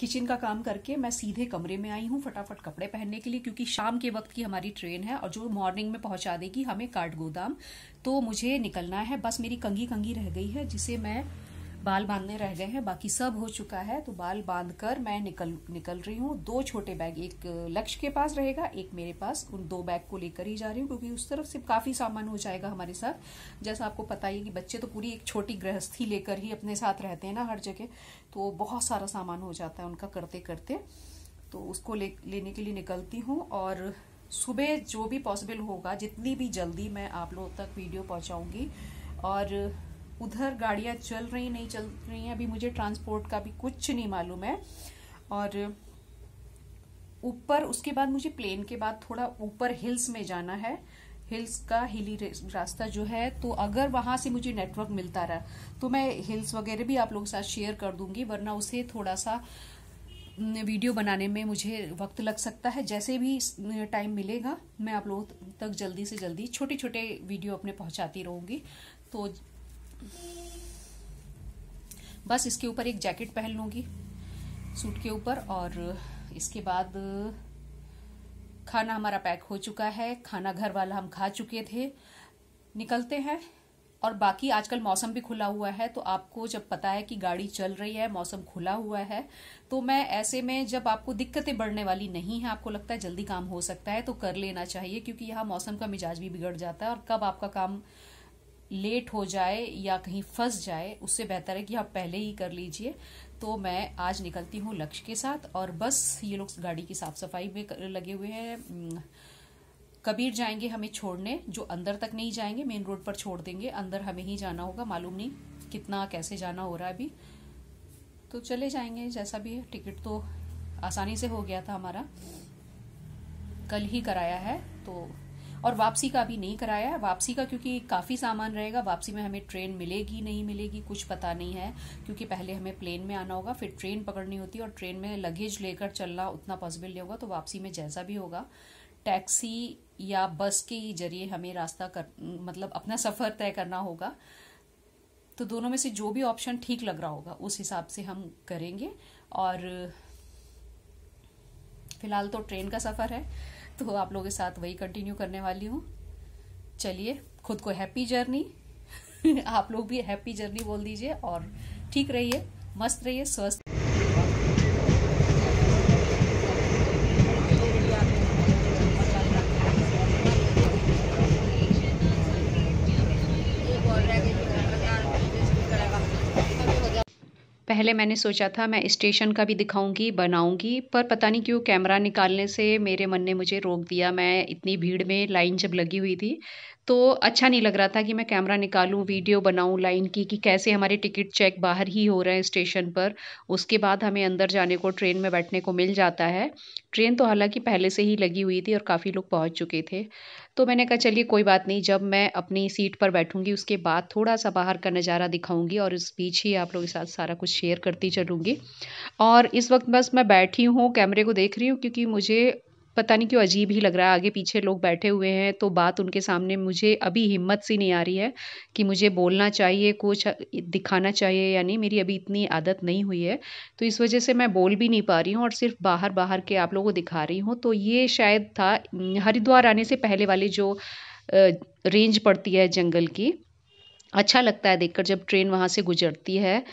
Kitchen का काम करके मैं सीधे कमरे में आई हूँ फटाफट कपड़े पहनने के लिए, क्योंकि शाम के वक्त की हमारी ट्रेन है और जो मॉर्निंग में पहुंचा देगी हमें काठगोदाम। तो मुझे निकलना है। बस मेरी कंघी कंघी रह गई है जिसे मैं बाल बांधने रह गए हैं, बाकी सब हो चुका है। तो बाल बांधकर मैं निकल रही हूँ। 2 छोटे बैग, एक लक्ष्य के पास रहेगा, एक मेरे पास। उन 2 बैग को लेकर ही जा रही हूँ क्योंकि उस तरफ से काफी सामान हो जाएगा हमारे साथ। जैसा आपको पता ही है कि बच्चे तो पूरी एक छोटी गृहस्थी लेकर ही अपने साथ रहते हैं ना हर जगह, तो बहुत सारा सामान हो जाता है उनका करते करते। तो उसको लेने के लिए निकलती हूँ और सुबह जो भी पॉसिबल होगा, जितनी भी जल्दी मैं आप लोगों तक वीडियो पहुंचाऊंगी। और उधर गाड़ियां चल रही नहीं चल रही हैं, अभी मुझे ट्रांसपोर्ट का भी कुछ नहीं मालूम है। और ऊपर उसके बाद मुझे प्लेन के बाद थोड़ा ऊपर हिल्स में जाना है। हिल्स का हिली रास्ता जो है, तो अगर वहां से मुझे नेटवर्क मिलता रहा तो मैं हिल्स वगैरह भी आप लोगों के साथ शेयर कर दूंगी, वरना उसे थोड़ा सा वीडियो बनाने में मुझे वक्त लग सकता है। जैसे भी टाइम मिलेगा मैं आप लोगों तक जल्दी से जल्दी छोटे छोटे वीडियो अपने पहुंचाती रहूंगी। तो बस इसके ऊपर एक जैकेट पहन लूंगी सूट के ऊपर। और इसके बाद खाना हमारा पैक हो चुका है, खाना घर वाला हम खा चुके थे। निकलते हैं। और बाकी आजकल मौसम भी खुला हुआ है, तो आपको जब पता है कि गाड़ी चल रही है, मौसम खुला हुआ है, तो मैं ऐसे में जब आपको दिक्कतें बढ़ने वाली नहीं है, आपको लगता है जल्दी काम हो सकता है, तो कर लेना चाहिए। क्योंकि यहाँ मौसम का मिजाज भी बिगड़ जाता है और कब आपका काम लेट हो जाए या कहीं फंस जाए, उससे बेहतर है कि आप पहले ही कर लीजिए। तो मैं आज निकलती हूँ लक्ष्य के साथ। और बस ये लोग गाड़ी की साफ सफाई में लगे हुए हैं। कबीर जाएंगे हमें छोड़ने, जो अंदर तक नहीं जाएंगे, मेन रोड पर छोड़ देंगे, अंदर हमें ही जाना होगा। मालूम नहीं कितना कैसे जाना हो रहा है अभी, तो चले जाएंगे जैसा भी है। टिकट तो आसानी से हो गया था हमारा, कल ही कराया है। तो और वापसी का भी नहीं कराया है। वापसी का क्योंकि काफी सामान रहेगा, वापसी में हमें ट्रेन मिलेगी नहीं मिलेगी कुछ पता नहीं है, क्योंकि पहले हमें प्लेन में आना होगा, फिर ट्रेन पकड़नी होती है, और ट्रेन में लगेज लेकर चलना उतना पॉसिबल नहीं होगा। तो वापसी में जैसा भी होगा, टैक्सी या बस के जरिए हमें मतलब अपना सफर तय करना होगा। तो दोनों में से जो भी ऑप्शन ठीक लग रहा होगा उस हिसाब से हम करेंगे। और फिलहाल तो ट्रेन का सफर है, तो आप लोगों के साथ वही कंटिन्यू करने वाली हूँ। चलिए, खुद को हैप्पी जर्नी आप लोग भी हैप्पी जर्नी बोल दीजिए। और ठीक रहिए, मस्त रहिए, स्वस्थ। पहले मैंने सोचा था मैं स्टेशन का भी दिखाऊंगी, बनाऊंगी, पर पता नहीं क्यों कैमरा निकालने से मेरे मन ने मुझे रोक दिया। मैं इतनी भीड़ में, लाइन जब लगी हुई थी, तो अच्छा नहीं लग रहा था कि मैं कैमरा निकालूं, वीडियो बनाऊं लाइन की, कि कैसे हमारे टिकट चेक बाहर ही हो रहे हैं स्टेशन पर, उसके बाद हमें अंदर जाने को, ट्रेन में बैठने को मिल जाता है। ट्रेन तो हालांकि पहले से ही लगी हुई थी और काफ़ी लोग पहुंच चुके थे। तो मैंने कहा चलिए कोई बात नहीं, जब मैं अपनी सीट पर बैठूंगी उसके बाद थोड़ा सा बाहर का नज़ारा दिखाऊंगी, और इस बीच ही आप लोगों के साथ सारा कुछ शेयर करती चलूंगी। और इस वक्त बस मैं बैठी हूँ, कैमरे को देख रही हूँ, क्योंकि मुझे पता नहीं क्यों अजीब ही लग रहा है। आगे पीछे लोग बैठे हुए हैं, तो बात उनके सामने मुझे अभी हिम्मत सी नहीं आ रही है कि मुझे बोलना चाहिए, कुछ दिखाना चाहिए या नहीं। मेरी अभी इतनी आदत नहीं हुई है, तो इस वजह से मैं बोल भी नहीं पा रही हूँ और सिर्फ बाहर बाहर के आप लोगों को दिखा रही हूँ। तो ये शायद था हरिद्वार आने से पहले वाली जो रेंज पड़ती है जंगल की। अच्छा लगता है देखकर जब ट्रेन वहाँ से गुजरती है।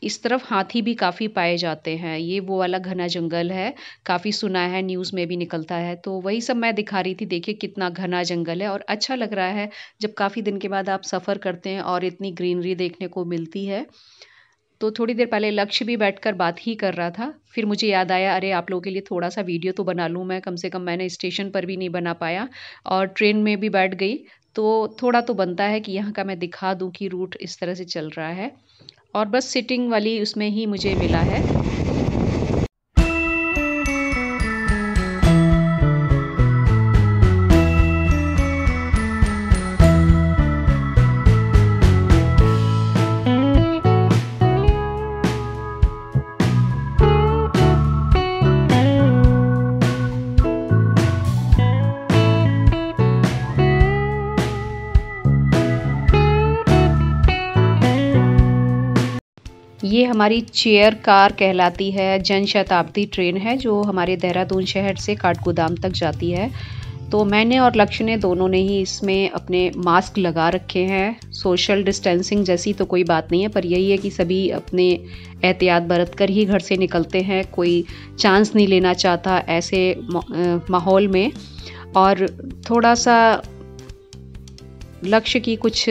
इस तरफ हाथी भी काफ़ी पाए जाते हैं। ये वो वाला घना जंगल है, काफ़ी सुना है, न्यूज़ में भी निकलता है। तो वही सब मैं दिखा रही थी। देखिए कितना घना जंगल है, और अच्छा लग रहा है जब काफ़ी दिन के बाद आप सफ़र करते हैं और इतनी ग्रीनरी देखने को मिलती है। तो थोड़ी देर पहले लक्ष्य भी बैठकर बात ही कर रहा था, फिर मुझे याद आया, अरे आप लोगों के लिए थोड़ा सा वीडियो तो बना लूँ मैं, कम से कम मैंने स्टेशन पर भी नहीं बना पाया और ट्रेन में भी बैठ गई, तो थोड़ा तो बनता है कि यहाँ का मैं दिखा दूँ कि रूट इस तरह से चल रहा है। और बस सिटिंग वाली उसमें ही मुझे मिला है। ये हमारी चेयर कार कहलाती है। जन शताब्दी ट्रेन है जो हमारे देहरादून शहर से काठगोदाम तक जाती है। तो मैंने और लक्ष्य ने दोनों ने ही इसमें अपने मास्क लगा रखे हैं। सोशल डिस्टेंसिंग जैसी तो कोई बात नहीं है, पर यही है कि सभी अपने एहतियात बरत कर ही घर से निकलते हैं। कोई चांस नहीं लेना चाहता ऐसे माहौल में। और थोड़ा सा लक्ष्य की कुछ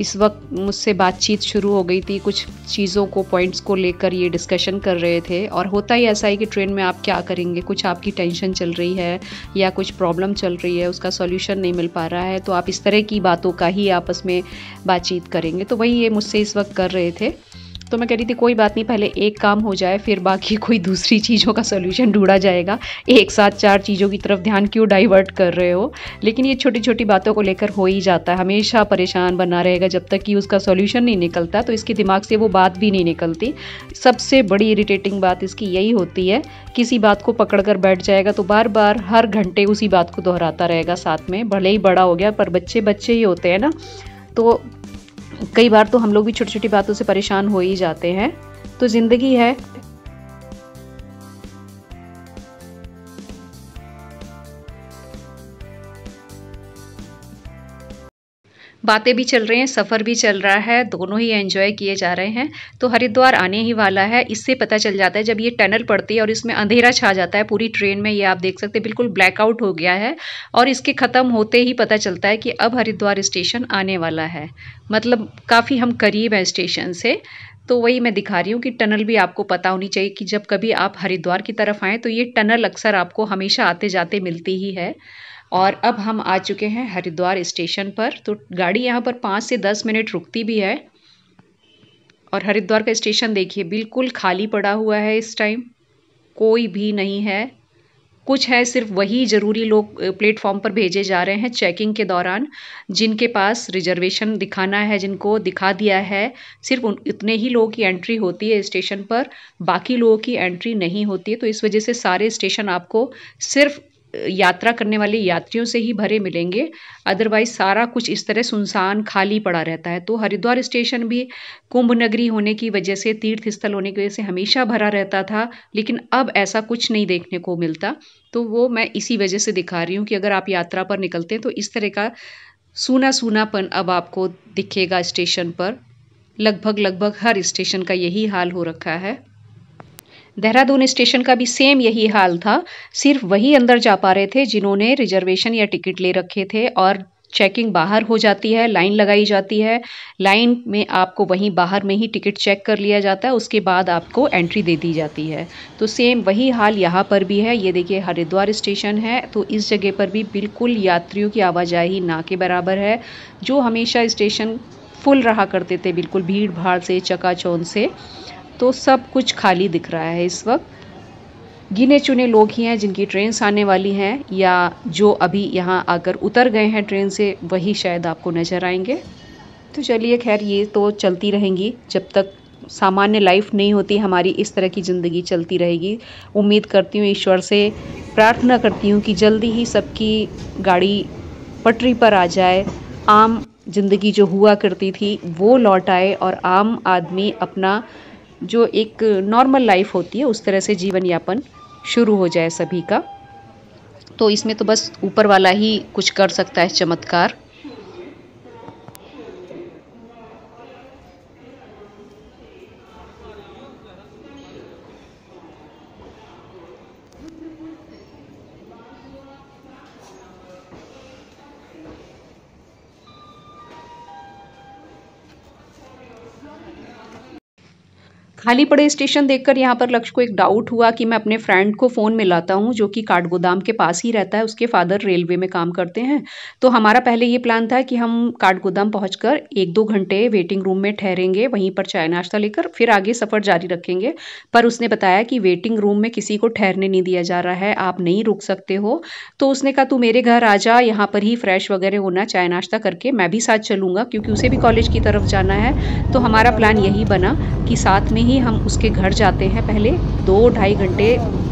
इस वक्त मुझसे बातचीत शुरू हो गई थी, कुछ चीज़ों को पॉइंट्स को लेकर ये डिस्कशन कर रहे थे। और होता ही ऐसा है कि ट्रेन में आप क्या करेंगे, कुछ आपकी टेंशन चल रही है या कुछ प्रॉब्लम चल रही है, उसका सॉल्यूशन नहीं मिल पा रहा है, तो आप इस तरह की बातों का ही आपस में बातचीत करेंगे। तो वही ये मुझसे इस वक्त कर रहे थे। तो मैं कह रही थी कोई बात नहीं, पहले एक काम हो जाए फिर बाकी कोई दूसरी चीज़ों का सॉल्यूशन ढूंढा जाएगा। एक साथ 4 चीज़ों की तरफ ध्यान क्यों डाइवर्ट कर रहे हो। लेकिन ये छोटी छोटी बातों को लेकर हो ही जाता है, हमेशा परेशान बना रहेगा जब तक कि उसका सॉल्यूशन नहीं निकलता, तो इसके दिमाग से वो बात भी नहीं निकलती। सबसे बड़ी इरिटेटिंग बात इसकी यही होती है, किसी बात को पकड़ कर बैठ जाएगा तो बार बार हर घंटे उसी बात को दोहराता रहेगा साथ में। भले ही बड़ा हो गया पर बच्चे बच्चे ही होते हैं ना, तो कई बार तो हम लोग भी छोटी छोटी बातों से परेशान हो ही जाते हैं। तो जिंदगी है। बातें भी चल रही हैं, सफ़र भी चल रहा है, दोनों ही एंजॉय किए जा रहे हैं। तो हरिद्वार आने ही वाला है। इससे पता चल जाता है जब ये टनल पड़ती है और इसमें अंधेरा छा जाता है पूरी ट्रेन में। ये आप देख सकते हैं बिल्कुल ब्लैकआउट हो गया है और इसके ख़त्म होते ही पता चलता है कि अब हरिद्वार स्टेशन आने वाला है। मतलब काफ़ी हम करीब हैं स्टेशन से। तो वही मैं दिखा रही हूँ कि टनल भी आपको पता होनी चाहिए कि जब कभी आप हरिद्वार की तरफ आएँ तो ये टनल अक्सर आपको हमेशा आते जाते मिलती ही है। और अब हम आ चुके हैं हरिद्वार स्टेशन पर। तो गाड़ी यहाँ पर 5 से 10 मिनट रुकती भी है। और हरिद्वार का स्टेशन देखिए बिल्कुल खाली पड़ा हुआ है इस टाइम, कोई भी नहीं है। कुछ है सिर्फ वही ज़रूरी लोग प्लेटफॉर्म पर भेजे जा रहे हैं चेकिंग के दौरान, जिनके पास रिजर्वेशन दिखाना है, जिनको दिखा दिया है। सिर्फ उतने ही लोगों की एंट्री होती है स्टेशन पर, बाकी लोगों की एंट्री नहीं होती है। तो इस वजह से सारे स्टेशन आपको सिर्फ यात्रा करने वाले यात्रियों से ही भरे मिलेंगे। अदरवाइज सारा कुछ इस तरह सुनसान खाली पड़ा रहता है। तो हरिद्वार स्टेशन भी कुंभ नगरी होने की वजह से, तीर्थ स्थल होने की वजह से हमेशा भरा रहता था, लेकिन अब ऐसा कुछ नहीं देखने को मिलता। तो वो मैं इसी वजह से दिखा रही हूँ कि अगर आप यात्रा पर निकलते हैं तो इस तरह का सूना सूनापन अब आपको दिखेगा स्टेशन पर। लगभग हर स्टेशन का यही हाल हो रखा है। देहरादून स्टेशन का भी सेम यही हाल था। सिर्फ वही अंदर जा पा रहे थे जिन्होंने रिजर्वेशन या टिकट ले रखे थे, और चेकिंग बाहर हो जाती है, लाइन लगाई जाती है। लाइन में आपको वहीं बाहर में ही टिकट चेक कर लिया जाता है, उसके बाद आपको एंट्री दे दी जाती है। तो सेम वही हाल यहाँ पर भी है। ये देखिए हरिद्वार स्टेशन है, तो इस जगह पर भी बिल्कुल यात्रियों की आवाजाही ना के बराबर है। जो हमेशा स्टेशन फुल रहा करते थे बिल्कुल भीड़ भाड़ से, चकाचौंध से, तो सब कुछ खाली दिख रहा है इस वक्त। गिने चुने लोग ही हैं जिनकी ट्रेन आने वाली हैं, या जो अभी यहाँ आकर उतर गए हैं ट्रेन से, वही शायद आपको नज़र आएंगे। तो चलिए खैर, ये तो चलती रहेंगी जब तक सामान्य लाइफ नहीं होती हमारी, इस तरह की ज़िंदगी चलती रहेगी। उम्मीद करती हूँ, ईश्वर से प्रार्थना करती हूँ कि जल्दी ही सबकी गाड़ी पटरी पर आ जाए, आम जिंदगी जो हुआ करती थी वो लौट आए, और आम आदमी अपना जो एक नॉर्मल लाइफ होती है उस तरह से जीवन यापन शुरू हो जाए सभी का। तो इसमें तो बस ऊपर वाला ही कुछ कर सकता है चमत्कार। खाली पड़े स्टेशन देखकर यहाँ पर लक्ष्य को एक डाउट हुआ कि मैं अपने फ्रेंड को फ़ोन मिलाता हूँ जो कि काठगोदाम के पास ही रहता है। उसके फादर रेलवे में काम करते हैं। तो हमारा पहले ये प्लान था कि हम काठगोदाम पहुँचकर 1-2 घंटे वेटिंग रूम में ठहरेंगे, वहीं पर चाय नाश्ता लेकर फिर आगे सफ़र जारी रखेंगे। पर उसने बताया कि वेटिंग रूम में किसी को ठहरने नहीं दिया जा रहा है, आप नहीं रुक सकते हो। तो उसने कहा तू मेरे घर आ जा, यहाँ पर ही फ्रेश वगैरह होना, चाय नाश्ता करके मैं भी साथ चलूँगा क्योंकि उसे भी कॉलेज की तरफ जाना है। तो हमारा प्लान यही बना कि साथ में ही हम उसके घर जाते हैं। पहले 2-2.5 घंटे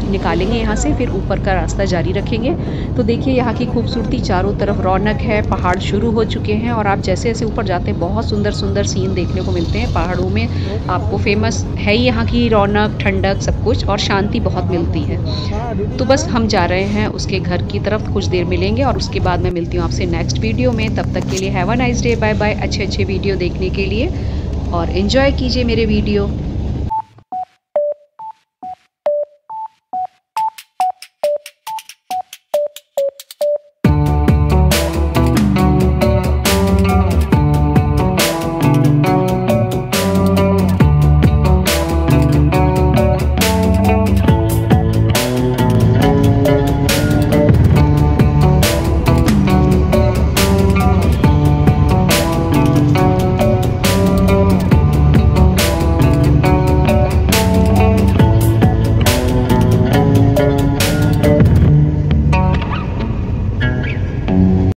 निकालेंगे यहाँ से, फिर ऊपर का रास्ता जारी रखेंगे। तो देखिए यहाँ की खूबसूरती, चारों तरफ रौनक है, पहाड़ शुरू हो चुके हैं और आप जैसे जैसे ऊपर जाते हैं बहुत सुंदर सुंदर सीन देखने को मिलते हैं पहाड़ों में। आपको फेमस है ही यहाँ की रौनक, ठंडक, सब कुछ, और शांति बहुत मिलती है। तो बस हम जा रहे हैं उसके घर की तरफ, कुछ देर मिलेंगे और उसके बाद मैं मिलती हूँ आपसे नेक्स्ट वीडियो में। तब तक के लिए have a nice day, bye bye. अच्छे अच्छे वीडियो देखने के लिए और एंजॉय कीजिए मेरे वीडियो।